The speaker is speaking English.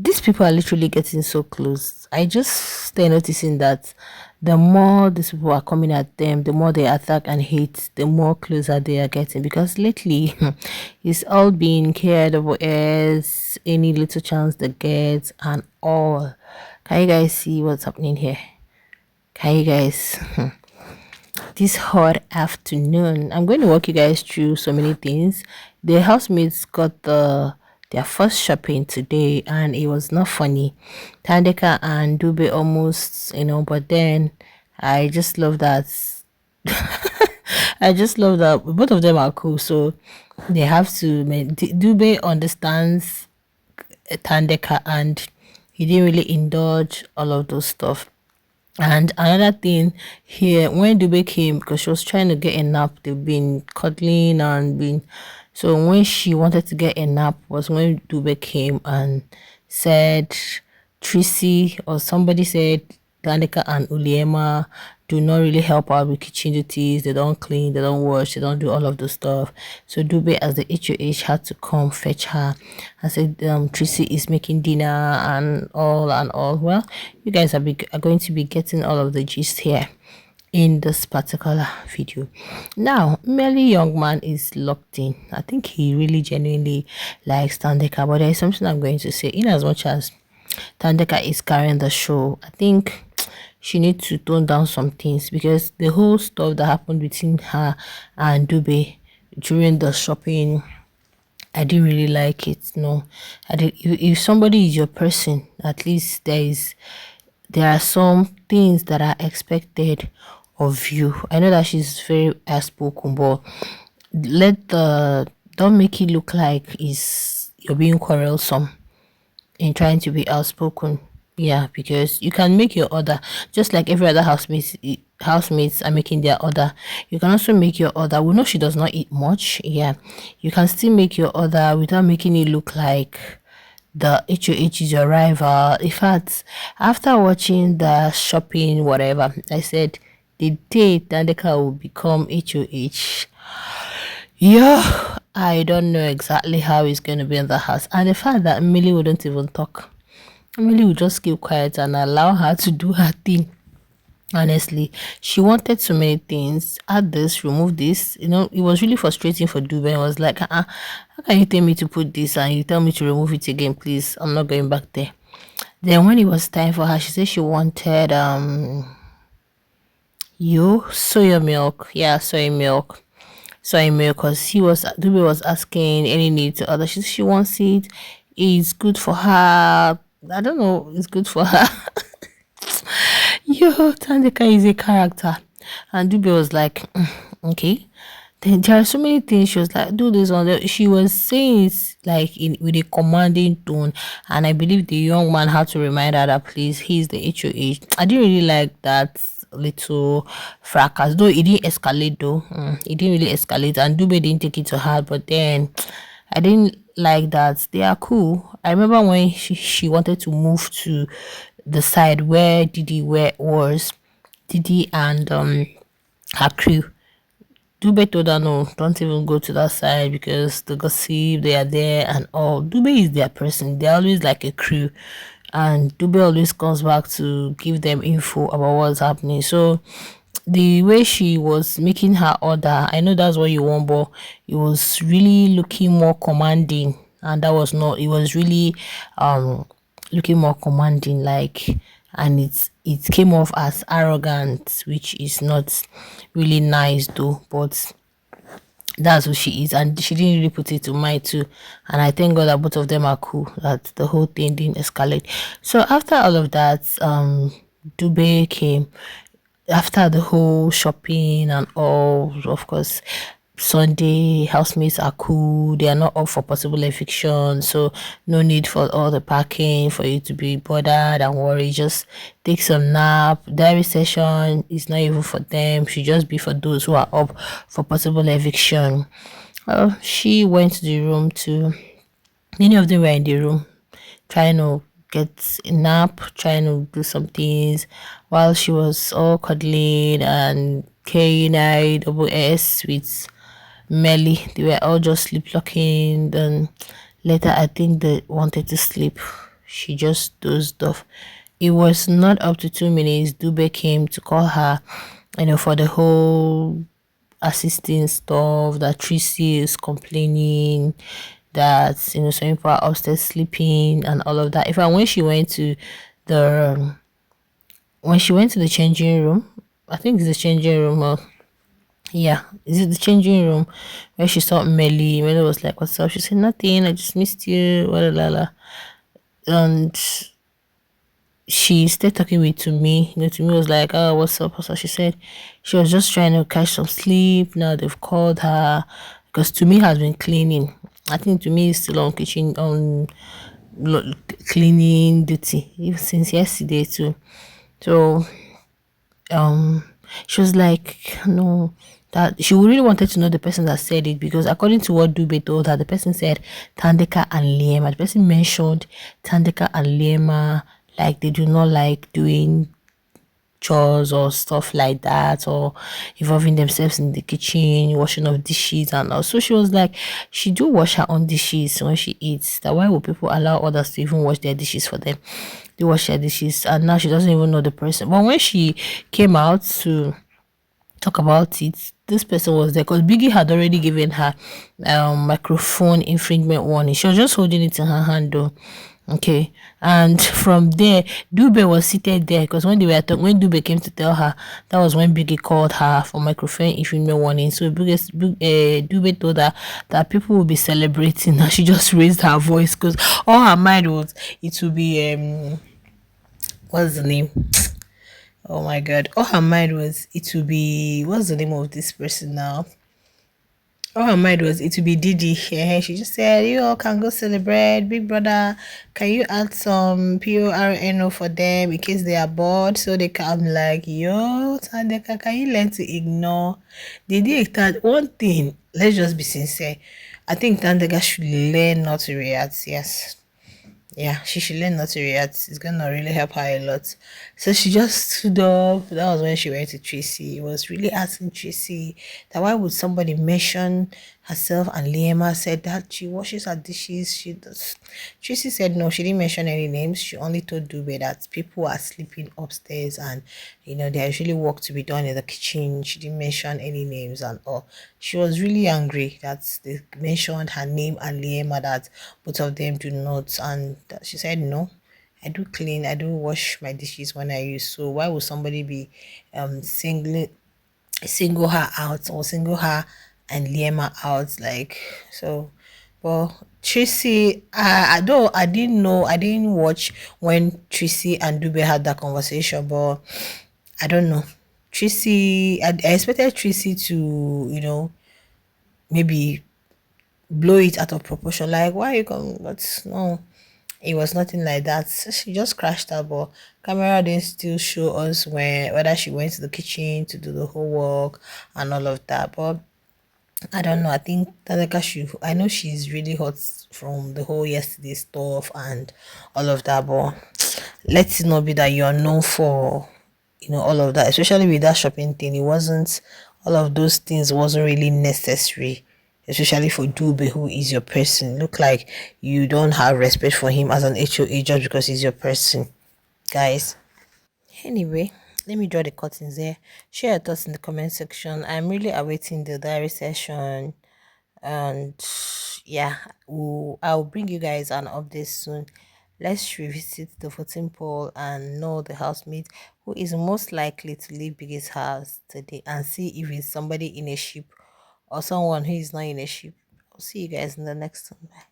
these people are literally getting so close. I just stay noticing that the more these people are coming at them, the more they attack and hate, the more closer they are getting. Because lately, it's all being cared over as any little chance they get and all. Can you guys see what's happening here? Can you guys? This hot afternoon, I'm going to walk you guys through so many things. The housemates got their first shopping today, and it was not funny. Thandeka and Dube almost, but then I just love that. I just love that both of them are cool. So they have to. Dube understands Thandeka, and he didn't really indulge all of those stuff. And another thing here, when Dube came, because she was trying to get a nap, they've been cuddling and been. So when she wanted to get a nap was when Dube came and said, Tracy or somebody said, Danica and Uliema do not really help out with kitchen duties. They don't clean, they don't wash, they don't do all of the stuff. So Dube, as the HOH, had to come fetch her and said, Tracy is making dinner and all and all. Well, you guys are going to be getting all of the gist here in this particular video. Now, Mmeli young man is locked in. I think he really genuinely likes Thandeka, but there is something I'm going to say. In as much as Thandeka is carrying the show, I think she needs to tone down some things, because the whole stuff that happened between her and Dube during the shopping, I didn't really like it. No, if somebody is your person, at least there are some things that are expected of you. I know that she's very outspoken, but don't make it look like you're being quarrelsome in trying to be outspoken. Yeah, because you can make your order just like every other housemates are making their order. You can also make your order. We know she does not eat much. Yeah, you can still make your order without making it look like the HOH is your rival. In fact, after watching the shopping whatever, I said the day Thandeka will become HOH, yeah, I don't know exactly how it's going to be in the house. And the fact that Mmeli wouldn't even talk, Mmeli would just keep quiet and allow her to do her thing. Honestly, she wanted so many things. Add this, remove this. It was really frustrating for Dube. I was like, how can you tell me to put this and you tell me to remove it again, please? I'm not going back there. Then when it was time for her, she said she wanted soya milk. Yeah, soy milk. Soy milk, because Dube was asking any need to other. She wants it. It's good for her. I don't know, it's good for her. Yo, Thandeka is a character. And Dube was like, okay. Then there are so many things. She was like, do this one. She was saying it like with a commanding tone. And I believe the young man had to remind her that, please, he's the HOH. I didn't really like that little fracas, though it didn't escalate though. It didn't really escalate, and Dube didn't take it to heart, but then I didn't like that. They are cool. I remember when she wanted to move to the side where Didi was, Didi and her crew. Dube told her, no, don't even go to that side because the gossip, they are there and all. Dube is their person. They're always like a crew. And Dube always comes back to give them info about what's happening. So the way she was making her order, I know that's what you want, but it was really looking more commanding. And that was not, it was really looking more commanding, like, and it came off as arrogant, which is not really nice though, but that's who she is, and she didn't really put it to mind too. And I thank God that both of them are cool, that the whole thing didn't escalate. So after all of that, Dube came after the whole shopping and all. Of course, Sunday housemates are cool, they are not up for possible eviction, so no need for all the packing for you to be bothered and worry. Just take some nap. Diary session is not even for them, should just be for those who are up for possible eviction. She went to the room too. Many of them were in the room trying to get a nap, trying to do some things while she was all cuddling and K1SSING with Mmeli. They were all just sleepwalking. Then later, I think they wanted to sleep. she just dozed off. It was not up to 2 minutes. Dube came to call her, for the whole assisting stuff that Tracy is complaining that some people are upstairs sleeping and all of that. In fact, the when she went to the changing room, I think it's the changing room. Or, yeah, is it the changing room where she saw Mmeli? Mmeli was like, "What's up?" She said, "Nothing. I just missed you." Blah, blah, blah. And she started talking with to me. To me was like, "Oh, what's up?" So she said she was just trying to catch some sleep. Now they've called her because to me has been cleaning. I think to me is still on kitchen on cleaning duty even since yesterday too. So um she was like, no, that she really wanted to know the person that said it, because according to what Dube told her, the person said Thandeka and Liema. The person mentioned Thandeka and Liema, like they do not like doing chores or stuff like that, or involving themselves in the kitchen, washing of dishes and all. So she was like, she do wash her own dishes when she eats. That why would people allow others to even wash their dishes for them? They wash their dishes, and now she doesn't even know the person. But when she came out to talk about it, this person was there because Biggie had already given her microphone infringement warning. She was just holding it in her hand though. Okay, and from there, Dube was seated there because when they were when Dube came to tell her, that was when Biggie called her for microphone infringement warning. So Dube told her that people will be celebrating, and she just raised her voice because all her mind was it will be what's the name? Oh my god. All her mind was it will be what's the name of this person now? All her mind was it will be Didi. Yeah, she just said, you all can go celebrate. Big brother, can you add some PORNO for them in case they are bored? So they can, I'm like, yo, Thandeka, can you learn to ignore? Didi that one thing, let's just be sincere. I think Thandeka should learn not to react. Yes, yeah, she should learn not to react. It's gonna really help her a lot. So she just stood up. That was when she went to Tracy. It was really asking Tracy that why would somebody mention herself, and Liema said that she washes her dishes. She does. Tracy said no, she didn't mention any names. She only told Dube that people are sleeping upstairs and there usually work to be done in the kitchen. She didn't mention any names and all. She was really angry that they mentioned her name and Liema, that both of them do not, and she said no. I do clean, I do wash my dishes when I use. So why would somebody be single her out, or single her and Liema out, like so? But Tracy, I didn't know, I didn't watch when Tracy and Dube had that conversation, but I don't know. Tracy, I expected Tracy to, maybe blow it out of proportion. Like, why are you coming? But no, it was nothing like that. So she just crashed out, but camera didn't still show us whether she went to the kitchen to do the whole work and all of that. But I don't know. I think Tadeka should. I know she's really hot from the whole yesterday stuff and all of that, but let it not be that you are known for, all of that. Especially with that shopping thing, it wasn't. All of those things wasn't really necessary, especially for Dube, who is your person. Look like you don't have respect for him as an HOA just because he's your person, guys. Anyway, let me draw the curtains there. Share your thoughts in the comment section. I'm really awaiting the diary session, and yeah, I'll bring you guys an update soon. Let's revisit the voting poll and know the housemate who is most likely to leave Biggie's house today, and see if it's somebody in a ship or someone who is not in a ship. I'll see you guys in the next one. Bye.